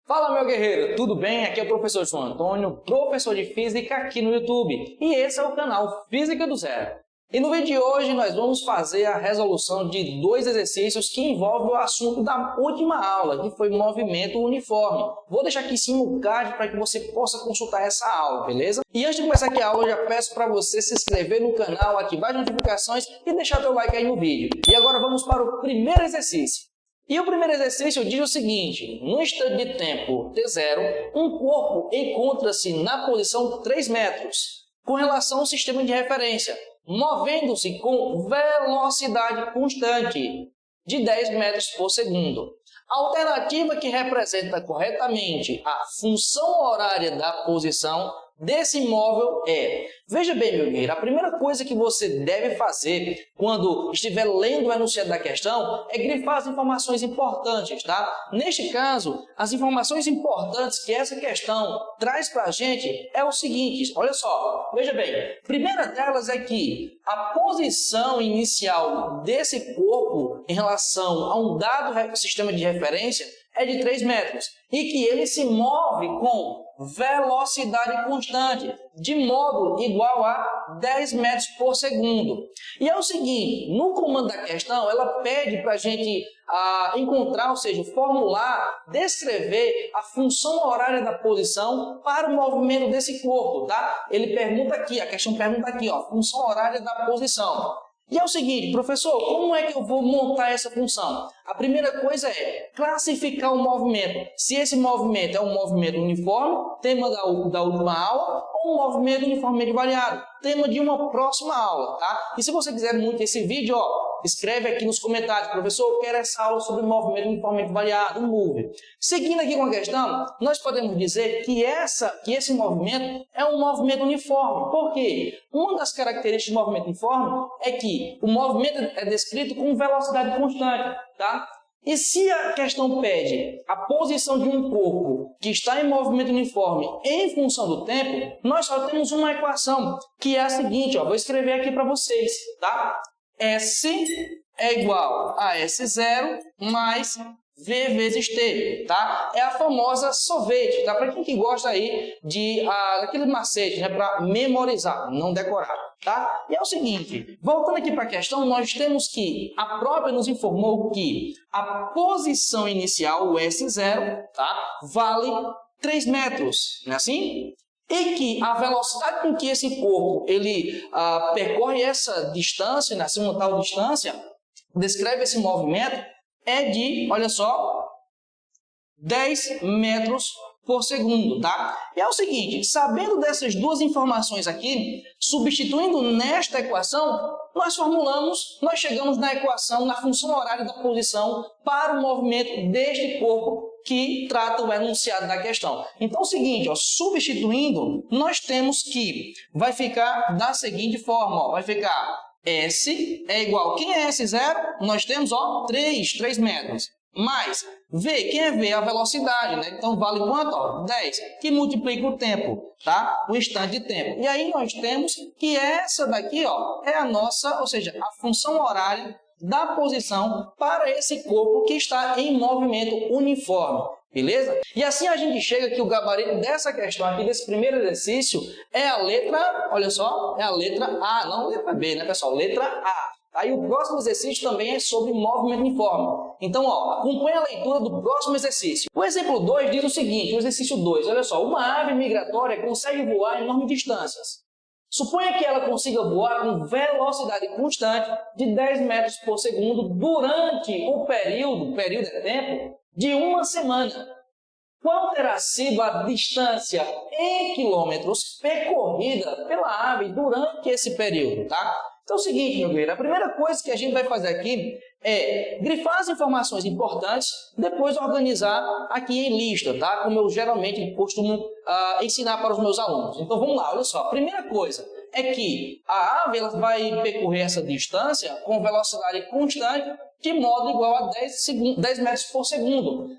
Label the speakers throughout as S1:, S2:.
S1: Fala, meu guerreiro, tudo bem? Aqui é o professor João Antônio, professor de Física aqui no YouTube. E esse é o canal Física do Zero. E no vídeo de hoje nós vamos fazer a resolução de dois exercícios que envolvem o assunto da última aula, que foi movimento uniforme. Vou deixar aqui em cima o card para que você possa consultar essa aula, beleza? E antes de começar aqui a aula, eu já peço para você se inscrever no canal, ativar as notificações e deixar teu like aí no vídeo. E agora vamos para o primeiro exercício. E o primeiro exercício diz o seguinte: no instante de tempo t0, um corpo encontra-se na posição 3 metros, com relação ao sistema de referência, movendo-se com velocidade constante de 10 metros por segundo. A alternativa que representa corretamente a função horária da posição desse móvel é... Veja bem, meu guerreiro, a primeira coisa que você deve fazer quando estiver lendo o enunciado da questão é grifar as informações importantes, tá? Neste caso, as informações importantes que essa questão traz para a gente é o seguinte, olha só, veja bem, a primeira delas é que a posição inicial desse corpo em relação a um dado sistema de referência é de 3 metros e que ele se move com velocidade constante, de modo igual a 10 metros por segundo. E é o seguinte, no comando da questão, ela pede para a gente encontrar, ou seja, formular, descrever a função horária da posição para o movimento desse corpo, tá? Ele pergunta aqui, a questão pergunta aqui, ó, função horária da posição. E é o seguinte, professor, como é que eu vou montar essa função? A primeira coisa é classificar o movimento. Se esse movimento é um movimento uniforme, tema da última aula, ou um movimento uniformemente variado, tema de uma próxima aula, tá? E se você quiser muito esse vídeo, ó, escreve aqui nos comentários, professor, eu quero essa aula sobre movimento uniformemente variado, MUV. Seguindo aqui com a questão, nós podemos dizer que esse movimento é um movimento uniforme. Por quê? Uma das características do movimento uniforme é que o movimento é descrito com velocidade constante, tá? E se a questão pede a posição de um corpo que está em movimento uniforme em função do tempo, nós só temos uma equação, que é a seguinte, ó, vou escrever aqui para vocês, tá? S é igual a S0 mais V vezes T, tá? É a famosa sorvete, tá? Para quem que gosta aí daquele macete, né? Para memorizar, não decorar, tá? E é o seguinte, voltando aqui para a questão, nós temos que a própria nos informou que a posição inicial, o S0, tá? Vale 3 metros, não é assim? E que a velocidade com que esse corpo ele percorre essa distância, né, assim, uma tal distância, descreve esse movimento, é de, olha só, 10 metros por segundo, tá? E é o seguinte, sabendo dessas duas informações aqui, substituindo nesta equação, nós chegamos na equação, na função horária da posição para o movimento deste corpo que trata o enunciado da questão. Então é o seguinte, ó, substituindo, nós temos que vai ficar da seguinte forma, ó, vai ficar S é igual, quem é S0? Nós temos, ó, 3 metros. Mais V, quem é V? A velocidade, né? Então vale quanto? Ó, 10, que multiplica o tempo, tá? O instante de tempo. E aí nós temos que essa daqui, ó, é a nossa, ou seja, a função horária da posição para esse corpo que está em movimento uniforme, beleza? E assim a gente chega que o gabarito dessa questão aqui, desse primeiro exercício, é a letra, olha só, é a letra A, não a letra B, né, pessoal? Letra A. Aí o próximo exercício também é sobre movimento uniforme. Então, ó, acompanhe a leitura do próximo exercício. O exemplo 2 diz o seguinte, o exercício 2, olha só, uma ave migratória consegue voar enormes distâncias. Suponha que ela consiga voar com velocidade constante de 10 metros por segundo durante o período é tempo, de uma semana. Qual terá sido a distância em quilômetros percorrida pela ave durante esse período, tá? Então é o seguinte, meu guerreiro, a primeira coisa que a gente vai fazer aqui é grifar as informações importantes, depois organizar aqui em lista, tá? Como eu geralmente costumo ensinar para os meus alunos. Então vamos lá, olha só. A primeira coisa é que a ave ela vai percorrer essa distância com velocidade constante de modo igual a 10 metros por segundo.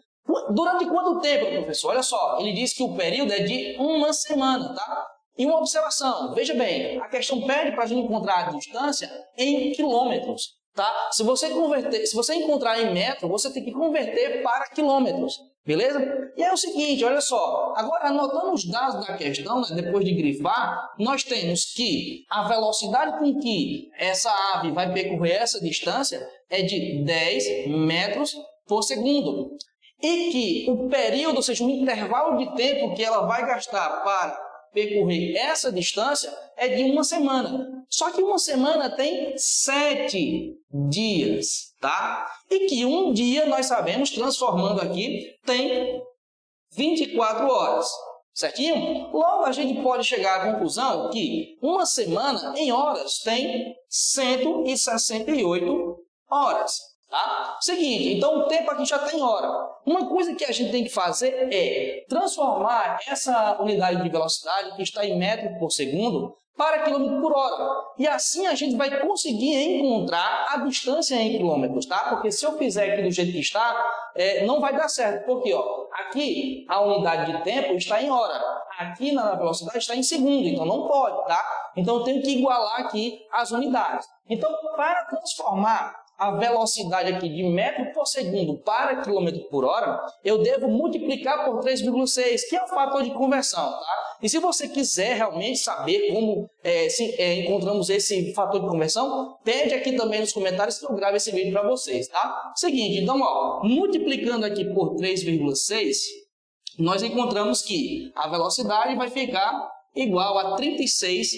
S1: Durante quanto tempo, professor? Olha só, ele diz que o período é de uma semana, tá? E uma observação, veja bem, a questão pede para a gente encontrar a distância em quilômetros, tá? Se você encontrar em metro, você tem que converter para quilômetros. Beleza? E é o seguinte, olha só, agora anotando os dados da questão, né, depois de grifar, nós temos que a velocidade com que essa ave vai percorrer essa distância é de 10 metros por segundo. E que o período, ou seja, o intervalo de tempo que ela vai gastar para percorrer essa distância é de uma semana. Só que uma semana tem 7 dias, tá? E que um dia, nós sabemos, transformando aqui, tem 24 horas, certinho? Logo, a gente pode chegar à conclusão que uma semana, em horas, tem 168 horas. Tá? Seguinte, então o tempo aqui já está em hora. Uma coisa que a gente tem que fazer é transformar essa unidade de velocidade que está em metro por segundo para quilômetro por hora. E assim a gente vai conseguir encontrar a distância em quilômetros, tá? Porque se eu fizer aqui do jeito que está, não vai dar certo. Porque ó, aqui a unidade de tempo está em hora. Aqui na velocidade está em segundo, então não pode, tá? Então eu tenho que igualar aqui as unidades. Então, para transformar a velocidade aqui de metro por segundo para quilômetro por hora, eu devo multiplicar por 3,6, que é o fator de conversão, tá? E se você quiser realmente saber como encontramos esse fator de conversão, pede aqui também nos comentários que eu gravo esse vídeo para vocês, tá? Seguinte, então, ó, multiplicando aqui por 3,6, nós encontramos que a velocidade vai ficar igual a 36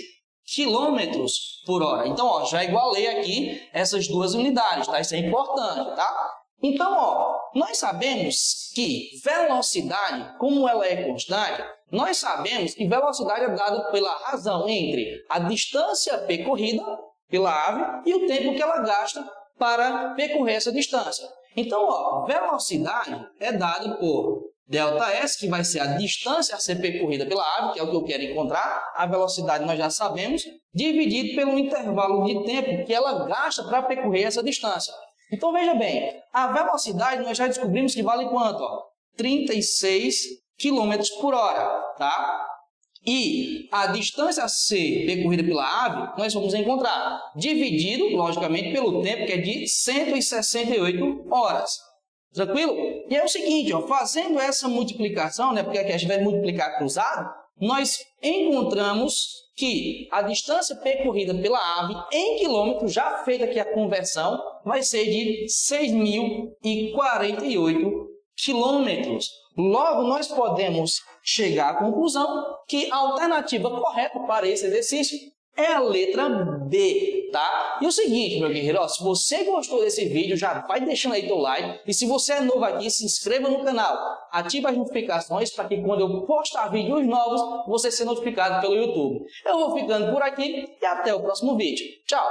S1: quilômetros por hora. Então, ó, já igualei aqui essas duas unidades, tá? Isso é importante, tá? Então, ó, nós sabemos que velocidade, como ela é constante, nós sabemos que velocidade é dada pela razão entre a distância percorrida pela ave e o tempo que ela gasta para percorrer essa distância. Então, ó, velocidade é dada por ΔS, que vai ser a distância a ser percorrida pela ave, que é o que eu quero encontrar. A velocidade nós já sabemos, dividido pelo intervalo de tempo que ela gasta para percorrer essa distância. Então, veja bem, a velocidade nós já descobrimos que vale quanto? Ó? 36 km por hora, tá? E a distância a ser percorrida pela ave, nós vamos encontrar, dividido, logicamente, pelo tempo, que é de 168 horas. Tranquilo? E é o seguinte, ó, fazendo essa multiplicação, né, porque aqui a gente vai multiplicar cruzado, nós encontramos que a distância percorrida pela ave em quilômetros, já feita aqui a conversão, vai ser de 6.048 quilômetros. Logo, nós podemos chegar à conclusão que a alternativa correta para esse exercício é a letra B, tá? E o seguinte, meu guerreiro, ó, se você gostou desse vídeo, já vai deixando aí teu like. E se você é novo aqui, se inscreva no canal. Ative as notificações para que quando eu postar vídeos novos, você seja notificado pelo YouTube. Eu vou ficando por aqui e até o próximo vídeo. Tchau!